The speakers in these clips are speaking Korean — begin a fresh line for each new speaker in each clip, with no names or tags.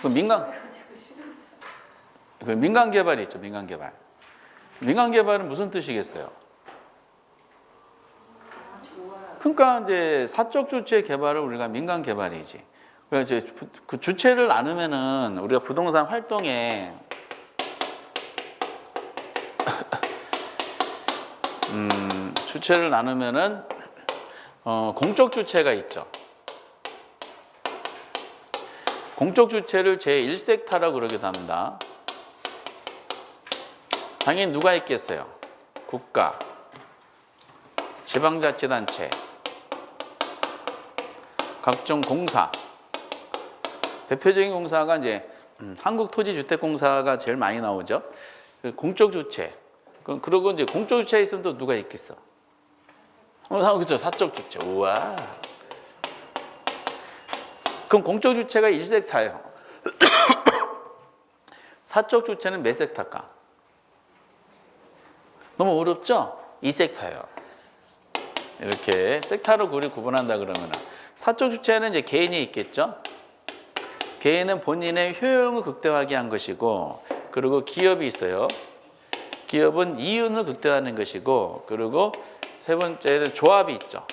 그 민간 개발이 있죠. 민간 개발. 민간 개발은 무슨 뜻이겠어요? 그러니까 이제 사적 주체 개발을 우리가 민간 개발이지. 그래서 이제 그 주체를 나누면은 우리가 부동산 활동에 주체를 나누면은 공적 주체가 있죠. 공적 주체를 제1섹타라고 그러기도 합니다. 당연히 누가 있겠어요? 국가, 지방자치단체, 각종 공사. 대표적인 공사가 이제 한국토지주택공사가 제일 많이 나오죠. 공적 주체. 그리고 이제 공적 주체에 있으면 또 누가 있겠어? 그렇죠. 사적 주체. 우와. 그럼 공적 주체가 1섹타예요. 사적 주체는 몇 섹타일까? 너무 어렵죠? 2섹타예요. 이렇게 섹타로 구분한다 그러면 사적 주체는 이제 개인이 있겠죠? 개인은 본인의 효용을 극대화하게 한 것이고, 그리고 기업이 있어요. 기업은 이윤을 극대화하는 것이고, 그리고 세 번째는 조합이 있죠.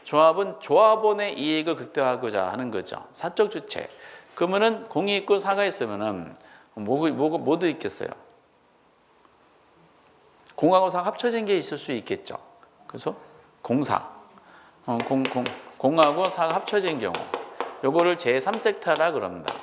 조합은 조합원의 이익을 극대화하고자 하는 거죠. 사적 주체. 그러면은 공이 있고 사가 있으면은 뭐도 있겠어요? 공하고 사가 합쳐진 게 있을 수 있겠죠. 그래서 공사. 공하고 사가 합쳐진 경우. 요거를 제3섹타라 그럽니다.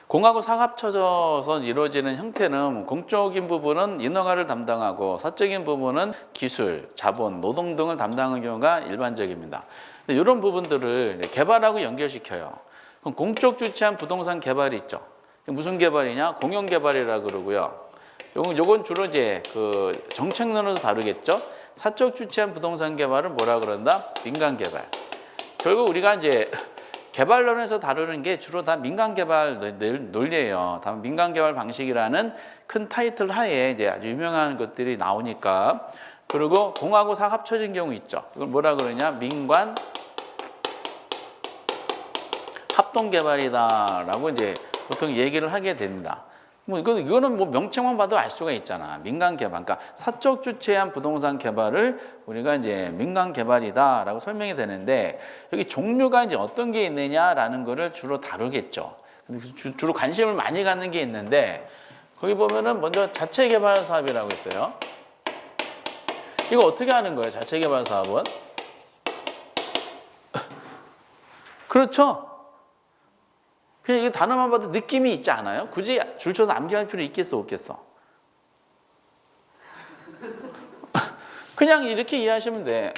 공하고 사가 합쳐져서 이루어지는 형태는 공적인 부분은 인허가를 담당하고 사적인 부분은 기술, 자본, 노동 등을 담당하는 경우가 일반적입니다. 이런 부분들을 개발하고 연결시켜요. 그럼 공적 주체한 부동산 개발이 있죠. 무슨 개발이냐? 공영 개발이라 그러고요. 요건 주로 이제 그 정책론으로 다루겠죠. 사적 주체한 부동산 개발은 뭐라 그런다? 민간 개발. 결국 우리가 이제 개발론에서 다루는 게 주로 다 민간 개발 논리예요. 다만 민간 개발 방식이라는 큰 타이틀 하에 이제 아주 유명한 것들이 나오니까. 그리고 공하고 사 합쳐진 경우 있죠. 이걸 뭐라 그러냐? 민관 합동 개발이다라고 이제 보통 얘기를 하게 됩니다. 뭐 이거는 뭐 명칭만 봐도 알 수가 있잖아. 민간 개발. 그러니까 사적 주체한 부동산 개발을 우리가 이제 민간 개발이다라고 설명이 되는데, 여기 종류가 이제 어떤 게 있느냐라는 거를 주로 다루겠죠. 주로 관심을 많이 갖는 게 있는데, 거기 보면은 먼저 자체 개발 사업이라고 있어요. 이거 어떻게 하는 거예요? 자체 개발 사업은? 그렇죠. 그냥 이 단어만 봐도 느낌이 있지 않아요? 굳이 줄쳐서 암기할 필요 있겠어, 없겠어? 그냥 이렇게 이해하시면 돼.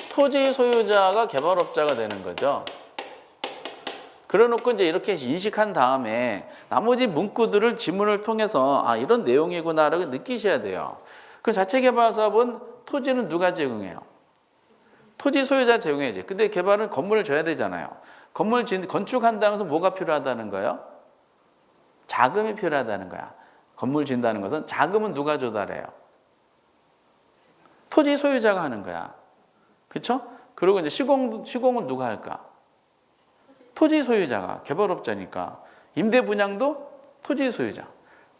토지 소유자가 개발업자가 되는 거죠. 그래놓고 이제 이렇게 인식한 다음에 나머지 문구들을 지문을 통해서 아, 이런 내용이구나라고 느끼셔야 돼요. 그 자체 개발 사업은 토지는 누가 제공해요? 토지 소유자 제공해야지. 근데 개발은 건물을 줘야 되잖아요. 건축한다는 것은 뭐가 필요하다는 거예요? 자금이 필요하다는 거야. 건물 짓는다는 것은 자금은 누가 조달해요? 토지 소유자가 하는 거야. 그렇죠? 그리고 이제 시공은 누가 할까? 토지 소유자가, 개발업자니까. 임대 분양도 토지 소유자.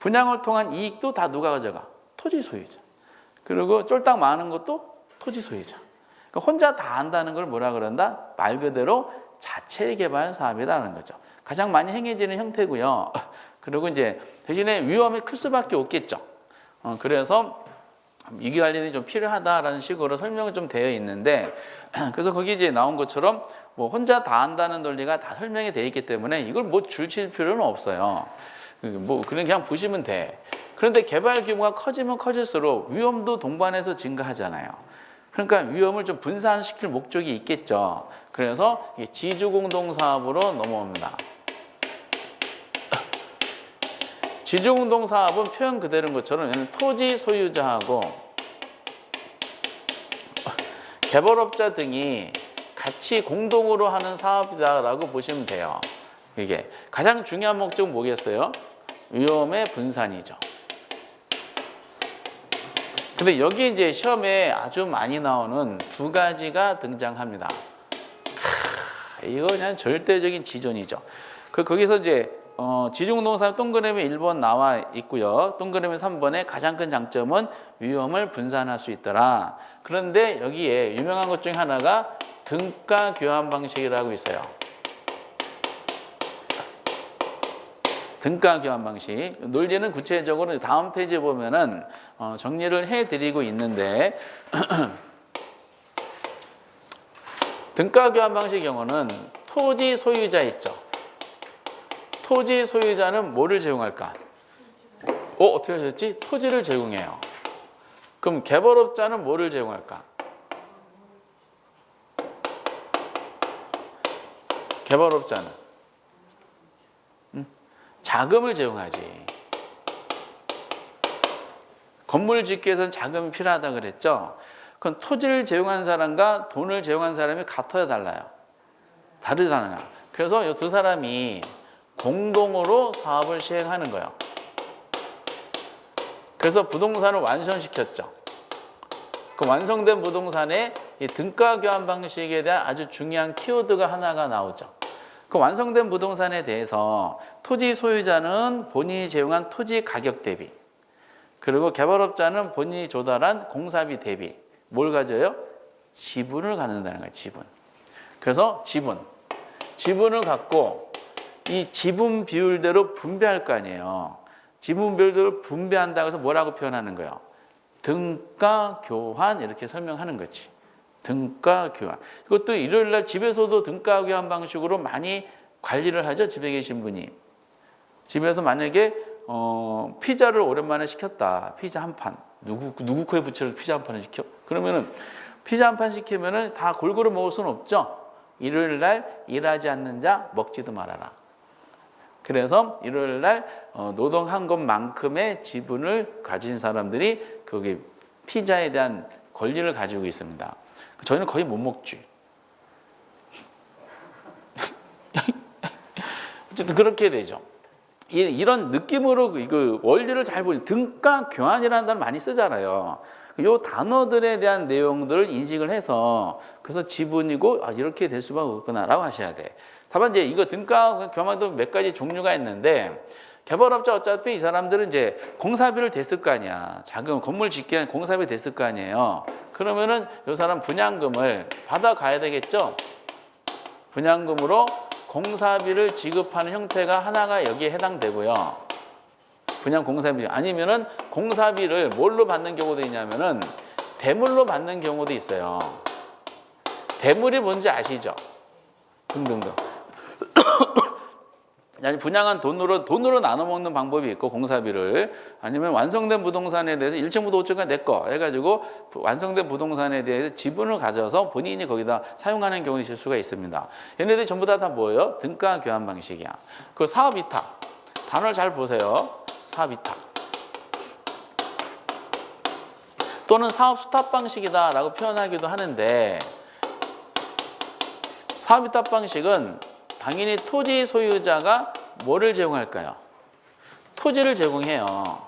분양을 통한 이익도 다 누가 가져가? 토지 소유자. 그리고 쫄딱 많은 것도 토지 소유자. 그러니까 혼자 다 한다는 걸 뭐라 그런다? 말 그대로 자체 개발 사업이라는 거죠. 가장 많이 행해지는 형태고요. 그리고 이제 대신에 위험이 클 수밖에 없겠죠. 그래서 위기 관리는 좀 필요하다라는 식으로 설명이 좀 되어 있는데, 그래서 거기 이제 나온 것처럼 뭐 혼자 다 한다는 논리가 다 설명이 되어 있기 때문에 이걸 뭐 줄칠 필요는 없어요. 뭐 그냥 보시면 돼. 그런데 개발 규모가 커지면 커질수록 위험도 동반해서 증가하잖아요. 그러니까 위험을 좀 분산시킬 목적이 있겠죠. 그래서 지주공동사업으로 넘어옵니다. 지주공동사업은 표현 그대로인 것처럼 토지 소유자하고 개발업자 등이 같이 공동으로 하는 사업이다라고 보시면 돼요. 이게 가장 중요한 목적은 뭐겠어요? 위험의 분산이죠. 근데 여기 이제 시험에 아주 많이 나오는 두 가지가 등장합니다. 이거 그냥 절대적인 지존이죠. 거기서 이제 지중동사 동그라미 1번 나와 있고요. 동그라미 3번의 가장 큰 장점은 위험을 분산할 수 있더라. 그런데 여기에 유명한 것 중에 하나가 등가 교환 방식이라고 있어요. 등가 교환 방식. 논리는 구체적으로 다음 페이지에 보면은 정리를 해드리고 있는데 등가 교환 방식의 경우는 토지 소유자 있죠. 토지 소유자는 뭐를 제공할까? 어떻게 하셨지? 토지를 제공해요. 그럼 개발업자는 뭐를 제공할까? 개발업자는 자금을 제공하지. 건물 짓기 위해서는 자금이 필요하다 그랬죠. 그럼 토지를 제공한 사람과 돈을 제공한 사람이 같아야 달라요. 다르잖아요. 그래서 이 두 사람이 공동으로 사업을 시행하는 거예요. 그래서 부동산을 완성시켰죠. 그 완성된 부동산에 이 등가 교환 방식에 대한 아주 중요한 키워드가 하나가 나오죠. 그 완성된 부동산에 대해서 토지 소유자는 본인이 제공한 토지 가격 대비, 그리고 개발업자는 본인이 조달한 공사비 대비 뭘 가져요? 지분을 갖는다는 거예요. 지분. 그래서 지분을 갖고 이 지분 비율대로 분배할 거 아니에요. 지분 비율대로 분배한다고 해서 뭐라고 표현하는 거예요? 등가 교환 이렇게 설명하는 거지. 등가 교환. 이것도 일요일 날 집에서도 등가 교환 방식으로 많이 관리를 하죠. 집에 계신 분이. 집에서 만약에 피자를 오랜만에 시켰다. 피자 한 판. 누구 코에 붙여서 피자 한 판을 시켜? 그러면은 피자 한 판 시키면은 다 골고루 먹을 수는 없죠. 일요일 날 일하지 않는 자 먹지도 말아라. 그래서 일요일 날 노동한 것만큼의 지분을 가진 사람들이 거기 피자에 대한 권리를 가지고 있습니다. 저희는 거의 못 먹지. 어쨌든 그렇게 되죠. 이런 느낌으로 그 원리를 잘 보니 등가 교환이라는 단어 많이 쓰잖아요. 이 단어들에 대한 내용들을 인식을 해서 그래서 지분이고 이렇게 될 수밖에 없구나라고 하셔야 돼. 다만 이제 이거 등가 교환도 몇 가지 종류가 있는데 개발업자 어차피 이 사람들은 이제 공사비를 댔을 거 아니야. 자금 건물 짓기 위한 공사비 댔을 거 아니에요. 그러면은 이 사람 분양금을 받아가야 되겠죠. 분양금으로 공사비를 지급하는 형태가 하나가 여기에 해당되고요. 분양 공사비 아니면은 공사비를 뭘로 받는 경우도 있냐면은 대물로 받는 경우도 있어요. 대물이 뭔지 아시죠? 등등등. 아니 분양한 돈으로 나눠 먹는 방법이 있고 공사비를 아니면 완성된 부동산에 대해서 1층부터 5층까지 내 거 해가지고 완성된 부동산에 대해서 지분을 가져서 본인이 거기다 사용하는 경우가 있을 수가 있습니다. 얘네들이 전부 다 뭐예요? 등가 교환 방식이야. 그 사업 위탁 단어를 잘 보세요. 사업 위탁 또는 사업 수탁 방식이다라고 표현하기도 하는데 사업 위탁 방식은 당연히 토지 소유자가 뭐를 제공할까요? 토지를 제공해요.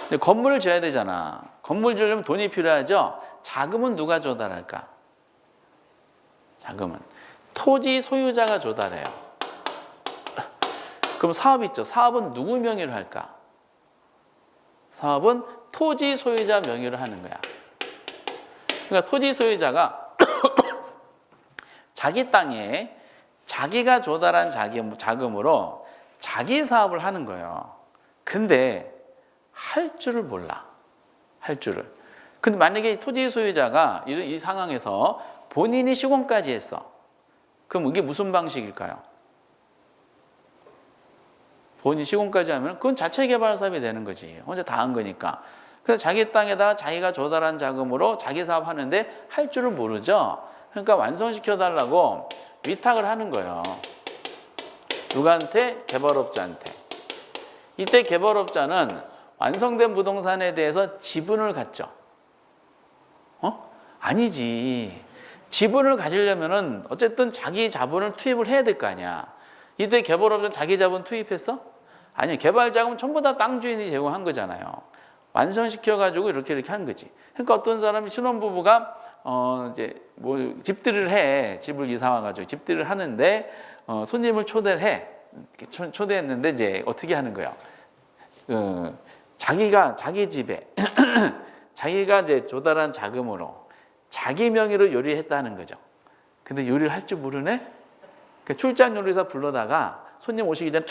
근데 건물을 지어야 되잖아. 건물 지으려면 돈이 필요하죠? 자금은 누가 조달할까? 자금은 토지 소유자가 조달해요. 그럼 사업 있죠? 사업은 누구 명의로 할까? 사업은 토지 소유자 명의로 하는 거야. 그러니까 토지 소유자가 자기 땅에 자기가 조달한 자금으로 자기 사업을 하는 거예요. 근데 할 줄을 몰라. 할 줄을. 근데 만약에 토지 소유자가 이 상황에서 본인이 시공까지 했어. 그럼 이게 무슨 방식일까요? 본인이 시공까지 하면 그건 자체 개발 사업이 되는 거지. 혼자 다 한 거니까. 그래서 자기 땅에다 자기가 조달한 자금으로 자기 사업 하는데 할 줄을 모르죠. 그러니까 완성시켜 달라고 위탁을 하는 거예요. 누구한테? 개발업자한테. 이때 개발업자는 완성된 부동산에 대해서 지분을 갖죠. 아니지. 지분을 가지려면은 어쨌든 자기 자본을 투입을 해야 될 거 아니야. 이때 개발업자는 자기 자본 투입했어? 아니, 개발 자금은 전부 다 땅 주인이 제공한 거잖아요. 완성시켜가지고 이렇게 한 거지. 그러니까 어떤 사람이 신혼부부가 이제 뭐 집들이를 해. 집을 이사 와가지고 집들이를 하는데 손님을 초대를 해. 초대했는데 이제 어떻게 하는 거야? 자기가 자기 집에 자기가 이제 조달한 자금으로 자기 명의로 요리했다는 거죠. 근데 요리를 할 줄 모르네. 그 출장 요리사 불러다가 손님 오시기 전에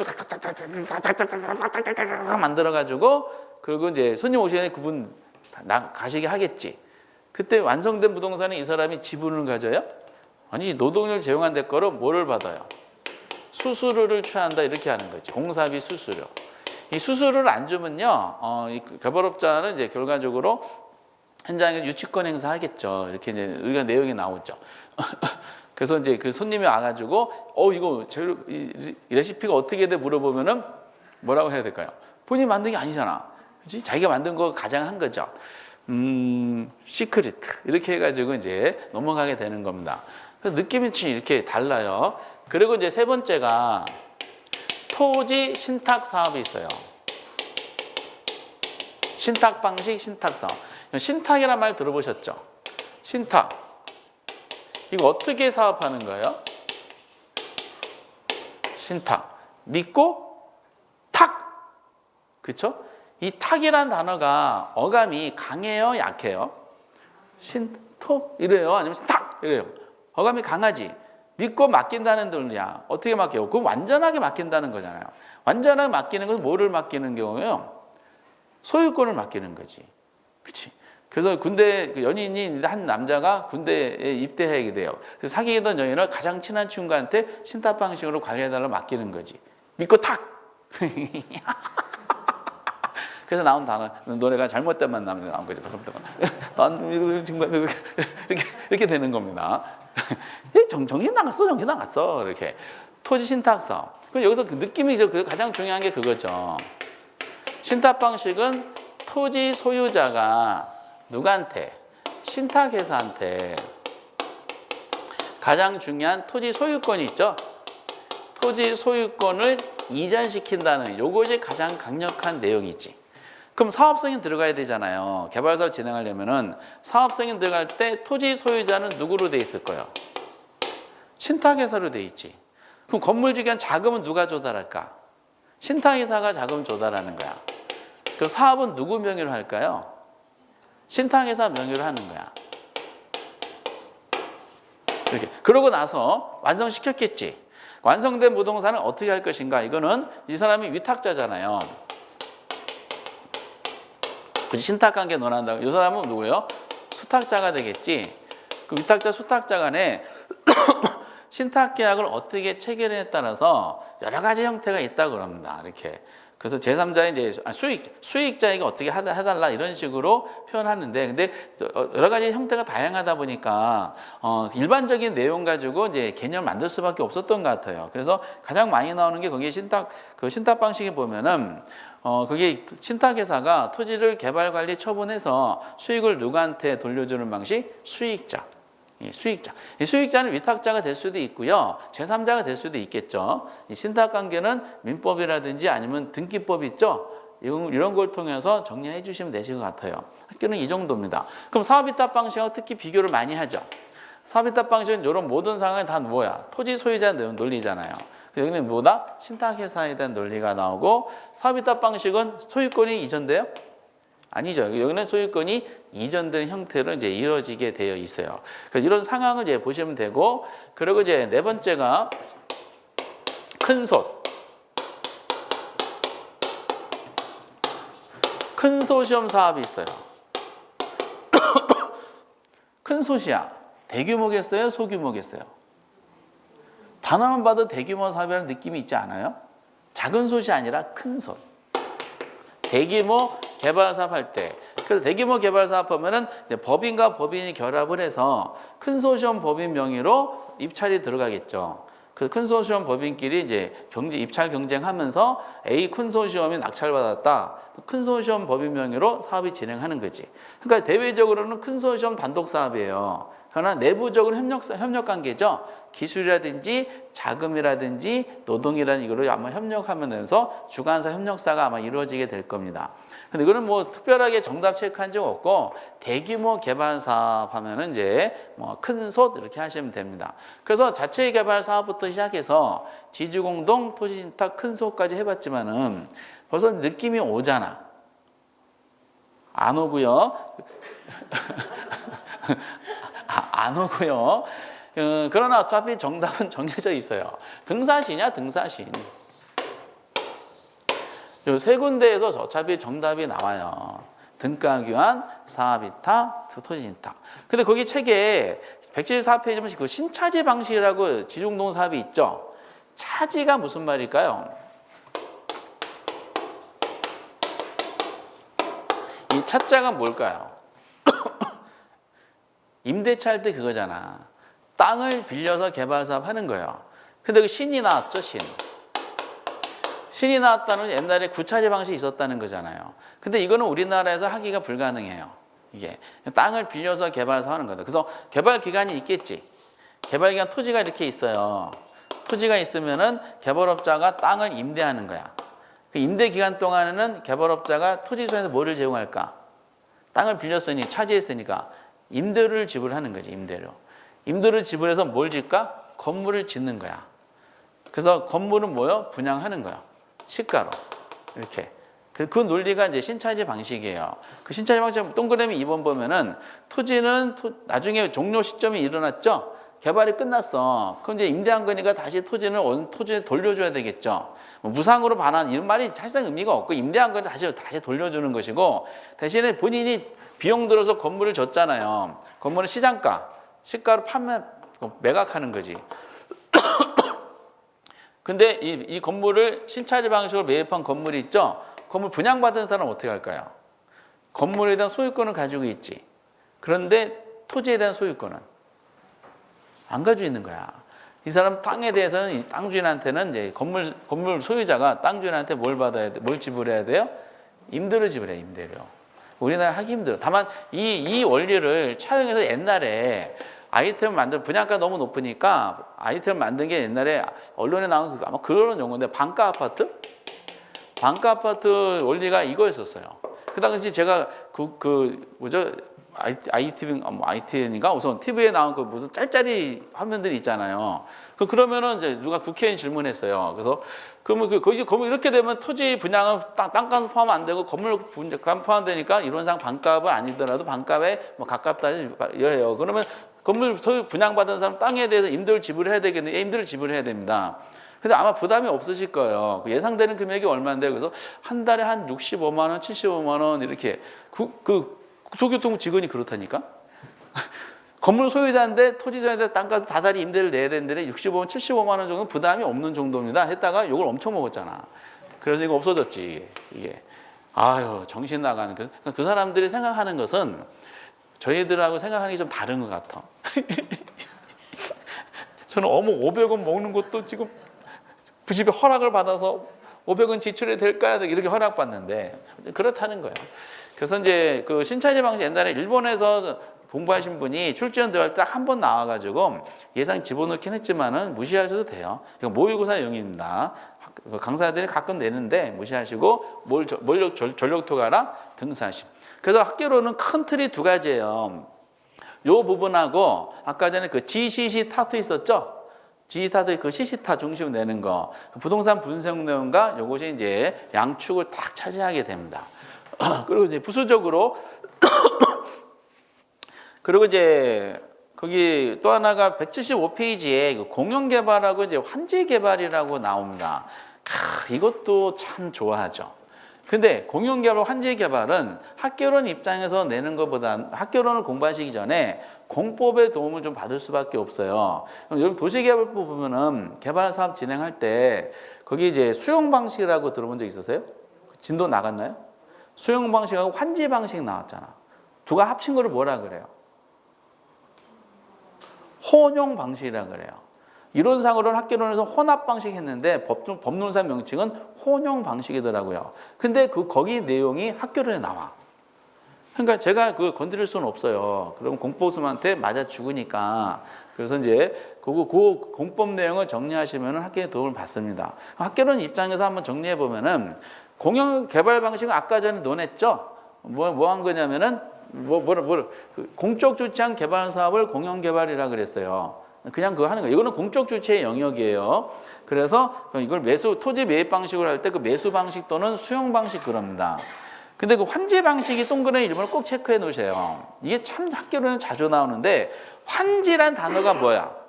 만들어가지고 그리고 이제 손님 오시기 전에 그분 가시게 하겠지. 그때 완성된 부동산에 이 사람이 지분을 가져요? 아니 노동력 제공한 대가로 뭐를 받아요? 수수료를 취한다 이렇게 하는 거지. 공사비 수수료. 이 수수료를 안 주면요, 이 개발업자는 이제 결과적으로 현장에 유치권 행사하겠죠. 이렇게 이제 우리가 내용이 나오죠. 그래서 이제 그 손님이 와가지고 이거 재료 이 레시피가 어떻게 돼 물어보면은 뭐라고 해야 될까요? 본인이 만든 게 아니잖아. 그렇지? 자기가 만든 거 가장 한 거죠. 시크릿 이렇게 해가지고 이제 넘어가게 되는 겁니다. 느낌이 이렇게 달라요. 그리고 이제 세 번째가 토지 신탁 사업이 있어요. 신탁 방식, 신탁 사업. 신탁이란 말 들어보셨죠? 신탁. 이거 어떻게 사업하는 거예요? 신탁. 믿고 탁. 그렇죠? 이 탁이란 단어가 어감이 강해요, 약해요? 신톡 이래요, 아니면 탁 이래요. 어감이 강하지. 믿고 맡긴다는 논리야. 어떻게 맡겨요? 그럼 완전하게 맡긴다는 거잖아요. 완전하게 맡기는 것은 뭐를 맡기는 경우예요? 소유권을 맡기는 거지. 그렇지? 그래서 군대 연인이 한 남자가 군대에 입대하게 돼요. 그래서 사귀던 여인을 가장 친한 친구한테 신탁 방식으로 관리해달라고 맡기는 거지. 믿고 탁. 그래서 나온 단어 노래가 잘못된 만남이 나온 거죠. 난 친구 이렇게 되는 겁니다. 정신 나갔어. 이렇게 토지 신탁 사업. 그럼 여기서 그 느낌이 가장 중요한 게 그거죠. 신탁 방식은 토지 소유자가 누구한테? 신탁회사한테 가장 중요한 토지 소유권이 있죠. 토지 소유권을 이전시킨다는 요것이 가장 강력한 내용이지. 그럼 사업승인 들어가야 되잖아요. 개발사업 진행하려면은 사업승인 들어갈 때 토지 소유자는 누구로 돼 있을 거예요? 신탁회사로 돼 있지. 그럼 건물주기한 자금은 누가 조달할까? 신탁회사가 자금 조달하는 거야. 그럼 사업은 누구 명의로 할까요? 신탁회사 명의로 하는 거야. 이렇게. 그러고 나서 완성시켰겠지. 완성된 부동산은 어떻게 할 것인가? 이거는 이 사람이 위탁자잖아요. 신탁관계 논한다고. 이 사람은 누구예요? 수탁자가 되겠지. 그 위탁자, 수탁자 간에 신탁계약을 어떻게 체결에 따라서 여러 가지 형태가 있다고 그럽니다. 이렇게. 그래서 제3자의 이제 수익자에게 어떻게 해달라 이런 식으로 표현하는데, 근데 여러 가지 형태가 다양하다 보니까 일반적인 내용 가지고 이제 개념을 만들 수밖에 없었던 것 같아요. 그래서 가장 많이 나오는 게 거기에 신탁 방식에 보면은 그게 신탁회사가 토지를 개발 관리 처분해서 수익을 누구한테 돌려주는 방식? 수익자. 수익자. 이 수익자는 위탁자가 될 수도 있고요. 제3자가 될 수도 있겠죠. 이 신탁관계는 민법이라든지 아니면 등기법 있죠. 이런 걸 통해서 정리해 주시면 되실 것 같아요. 학교는 이 정도입니다. 그럼 사업위탁 방식하고 특히 비교를 많이 하죠. 사업위탁 방식은 이런 모든 상황이 다 뭐야? 토지 소유자 논리잖아요. 여기는 뭐다? 신탁회사에 대한 논리가 나오고, 사업위탁 방식은 소유권이 이전돼요? 아니죠. 여기는 소유권이 이전된 형태로 이제 이루어지게 되어 있어요. 그래서 이런 상황을 이제 보시면 되고, 그리고 이제 네 번째가 큰솥. 큰소시엄 사업이 있어요. 큰솥이야. 대규모겠어요? 소규모겠어요? 단어만 봐도 대규모 사업이라는 느낌이 있지 않아요? 작은 솥이 아니라 큰 솥. 대규모 개발 사업 할 때, 그래서 대규모 개발 사업 하면은 법인과 법인이 결합을 해서 큰소시엄 법인 명의로 입찰이 들어가겠죠. 그 큰소시엄 법인끼리 이제 입찰 경쟁하면서 A 큰소시엄이 낙찰받았다. 큰소시엄 법인 명의로 사업이 진행하는 거지. 그러니까 대외적으로는 큰소시엄 단독 사업이에요. 그러나 내부적으로 협력 관계죠. 기술이라든지 자금이라든지 노동이라는 이거를 아마 협력하면서 주관사 협력사가 아마 이루어지게 될 겁니다. 근데 이거는 뭐 특별하게 정답 체크한 적 없고 대규모 개발 사업 하면은 이제 뭐 큰 솥 이렇게 하시면 됩니다. 그래서 자체 개발 사업부터 시작해서 지주공동, 토지신탁, 큰 솥까지 해봤지만은 벌써 느낌이 오잖아. 안 오고요. 안 오고요. 그러나 어차피 정답은 정해져 있어요. 등사시냐, 등사신. 요 세 군데에서 어차피 정답이 나와요. 등가교환, 사업위탁, 토지신탁. 근데 거기 책에 174페이지 보면 그 신차지 방식이라고 지중동 사업이 있죠. 차지가 무슨 말일까요? 이 차자가 뭘까요? 임대차 할 때 그거잖아. 땅을 빌려서 개발 사업 하는 거예요. 근데 그 신이 나왔죠, 신. 신이 나왔다는 옛날에 구차제 방식이 있었다는 거잖아요. 근데 이거는 우리나라에서 하기가 불가능해요. 이게 땅을 빌려서 개발해서 하는 거다. 그래서 개발 기간이 있겠지. 개발 기간 토지가 이렇게 있어요. 토지가 있으면은 개발업자가 땅을 임대하는 거야. 그 임대 기간 동안에는 개발업자가 토지소에서 뭐를 제공할까? 땅을 빌렸으니 차지했으니까 임대료를 지불하는 거지. 임대료를 지불해서 뭘 짓까? 건물을 짓는 거야. 그래서 건물은 뭐요? 분양하는 거야. 시가로 이렇게. 그 논리가 이제 신차지 방식이에요. 그 신차지 방식 동그라미 2번 보면은 토지는 나중에 종료 시점이 일어났죠. 개발이 끝났어. 그럼 이제 임대한 거니까 다시 토지는 토지에 돌려줘야 되겠죠. 무상으로 반환 이런 말이 사실상 의미가 없고 임대한 걸 다시 돌려주는 것이고 대신에 본인이 비용 들어서 건물을 줬잖아요. 건물은 시가로 매각하는 거지. 근데 이 건물을 신차지 방식으로 매입한 건물이 있죠. 건물 분양받은 사람은 어떻게 할까요? 건물에 대한 소유권을 가지고 있지. 그런데 토지에 대한 소유권은 안 가지고 있는 거야. 이 사람 땅에 대해서는 이 땅 주인한테는 이제 건물 소유자가 땅 주인한테 뭘 지불해야 돼요? 임대료 지불해, 임대료. 우리나라 하기 힘들어. 다만 이 원리를 차용해서 옛날에 아이템을 분양가 너무 높으니까 아이템을 만든 게 옛날에 언론에 나온 아마 그런 용어인데 반가 아파트 원리가 이거였었어요. 그 당시 제가 ITN인가 우선 TV에 나온 그 무슨 짤짤이 화면들이 있잖아요. 그러면은 이제 누가 국회의원 질문했어요. 그래서 그러면 거기 이렇게 되면 토지 분양은 땅값 포함 안 되고 건물 분양 포함되니까 이론상 반값은 아니더라도 반값에 뭐 가깝다 해요. 그러면 건물 소유 분양받은 사람 땅에 대해서 임대를 지불해야 되겠는데 임대를 지불해야 됩니다. 근데 아마 부담이 없으실 거예요. 예상되는 금액이 얼마인데 그래서 한 달에 한 65만 원, 75만 원 이렇게 국토교통부 직원이 그렇다니까. 건물 소유자인데 토지 소유자인데 땅값 다달이 임대를 내야 되는데 65만 75만 원 정도 부담이 없는 정도입니다. 했다가 욕을 엄청 먹었잖아. 그래서 이거 없어졌지. 이게 아유 정신 나가는 그 사람들이 생각하는 것은 저희들하고 생각하는 게 좀 다른 것 같아. 저는 어묵 500원 먹는 것도 지금 부집에 허락을 받아서 500원 지출이 될까요? 이렇게 허락받는데 그렇다는 거예요. 그래서 이제 그 신차지 방식 옛날에 일본에서 공부하신 분이 출전 들어갈 때 딱 한 번 나와가지고 예상 집어넣긴 했지만은 무시하셔도 돼요. 이거 모의고사 용입니다. 강사들이 가끔 내는데 무시하시고 전력투가랑 등사심. 그래서 학교로는 큰 틀이 두 가지예요. 요 부분하고 아까 전에 그 GCC 타투 있었죠? GCC 타투 그 CC타 중심 내는 거 부동산 분석 내용과 요것이 이제 양축을 딱 차지하게 됩니다. 그리고 이제 부수적으로 그리고 이제 거기 또 하나가 175페이지에 공영 개발하고 이제 환지 개발이라고 나옵니다. 이것도 참 좋아하죠. 근데 공영 개발, 환지 개발은 학교론 입장에서 내는 것보다 학교론을 공부하시기 전에 공법의 도움을 좀 받을 수밖에 없어요. 여러분 도시개발법 보면은 개발 사업 진행할 때 거기 이제 수용 방식이라고 들어본 적 있으세요? 진도 나갔나요? 수용 방식하고 환지 방식 나왔잖아. 두가 합친 거를 뭐라 그래요? 혼용 방식이라 그래요. 이론상으로는 학교론에서 혼합 방식 했는데 법론상 명칭은 혼용 방식이더라고요. 근데 거기 내용이 학교론에 나와. 그러니까 제가 건드릴 수는 없어요. 그러면 공포수한테 맞아 죽으니까. 그래서 이제 그 공법 내용을 정리하시면 학계에 도움을 받습니다. 학계론 입장에서 한번 정리해 보면은 공영 개발 방식은 아까 전에 논했죠. 뭐 한 거냐면은 공적 주체한 개발 사업을 공영 개발이라 그랬어요. 그냥 그거 하는 거예요. 이거는 공적 주체의 영역이에요. 그래서 이걸 토지 매입 방식으로 할 때 그 매수 방식 또는 수용 방식 그럽니다. 근데 그 환지 방식이 동그라미 1번을 꼭 체크해 놓으세요. 이게 참 학교로는 자주 나오는데 환지란 단어가 뭐야?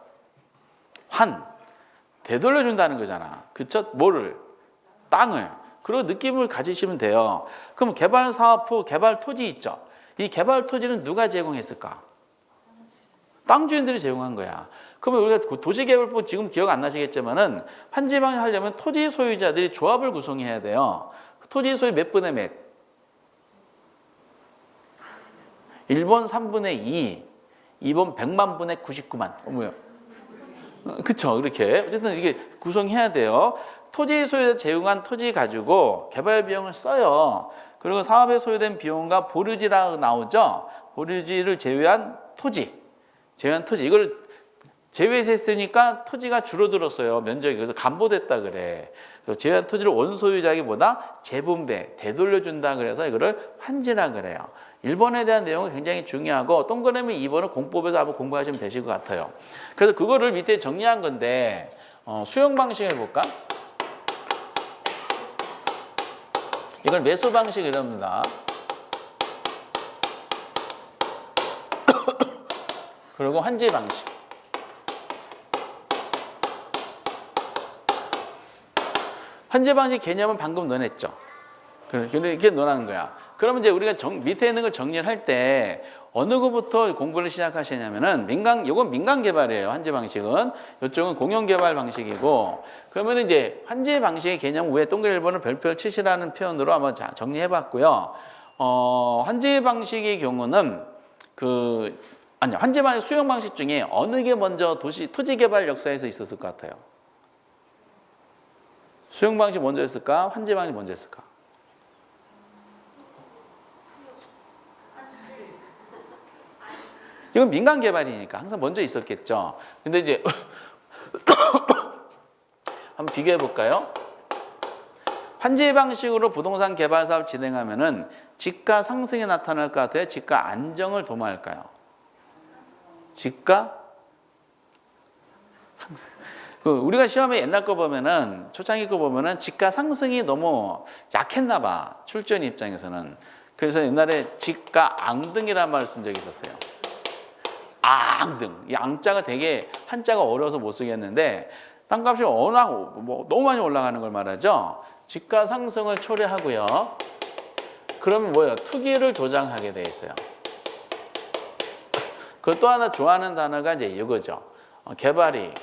되돌려 준다는 거잖아. 그쵸? 뭐를? 땅을. 그리고 느낌을 가지시면 돼요. 그럼 개발 사업 후 개발 토지 있죠? 이 개발 토지는 누가 제공했을까? 땅 주인들이 제공한 거야. 그러면 우리가 도시개발법 지금 기억 안 나시겠지만은 환지 방식 하려면 토지 소유자들이 조합을 구성해야 돼요. 토지 소유 몇 분의 몇? 1번 3분의 2, 2번 100만 분의 99만. 뭐야? 그쵸, 그렇게. 어쨌든 이게 구성해야 돼요. 토지 소유자 제공한 토지 가지고 개발 비용을 써요. 그리고 사업에 소요된 비용과 보류지라고 나오죠. 보류지를 제외한 토지. 이걸 제외했으니까 토지가 줄어들었어요. 면적이. 그래서 감보됐다 그래. 제외한 토지를 원소유자에게보다 재분배, 되돌려준다 그래서 이거를 환지라 그래요. 1번에 대한 내용은 굉장히 중요하고 동그라미 2번은 공법에서 한번 공부하시면 되실 것 같아요. 그래서 그거를 밑에 정리한 건데 수용 방식 해볼까? 이걸 매수 방식 이럽니다. 그리고 환지 방식. 환지 방식 개념은 방금 논했죠. 이렇게 논하는 거야. 그러면 이제 우리가 밑에 있는 걸 정리를 할 때 어느 것부터 공부를 시작하시냐면은 이건 민간 개발이에요. 환지 방식은. 이쪽은 공영 개발 방식이고, 그러면 이제 환지 방식의 개념 위에 동그라미 1번을 별표를 치시라는 표현으로 한번 정리해 봤고요. 환지 방식의 경우는 환지 방식 수용 방식 중에 어느 게 먼저 토지 개발 역사에서 있었을 것 같아요? 수용 방식 먼저 했을까? 환지 방식 먼저 했을까? 이건 민간 개발이니까 항상 먼저 있었겠죠. 근데 이제 한번 비교해 볼까요? 환지 방식으로 부동산 개발 사업 진행하면은 지가 상승이 나타날 것 같아요? 지가 안정을 도모할까요? 지가 상승. 우리가 시험에 옛날 거 보면은 초창기 거 보면은 지가 상승이 너무 약했나 봐. 출전 입장에서는. 그래서 옛날에 지가 앙등이라는 말을 쓴 적이 있었어요. 앙등. 이 앙자가 되게 한자가 어려워서 못 쓰겠는데 땅값이 워낙 너무 많이 올라가는 걸 말하죠. 지가 상승을 초래하고요. 그러면 뭐예요? 투기를 조장하게 돼 있어요. 그 또 하나 좋아하는 단어가 이제 이거죠. 개발이익.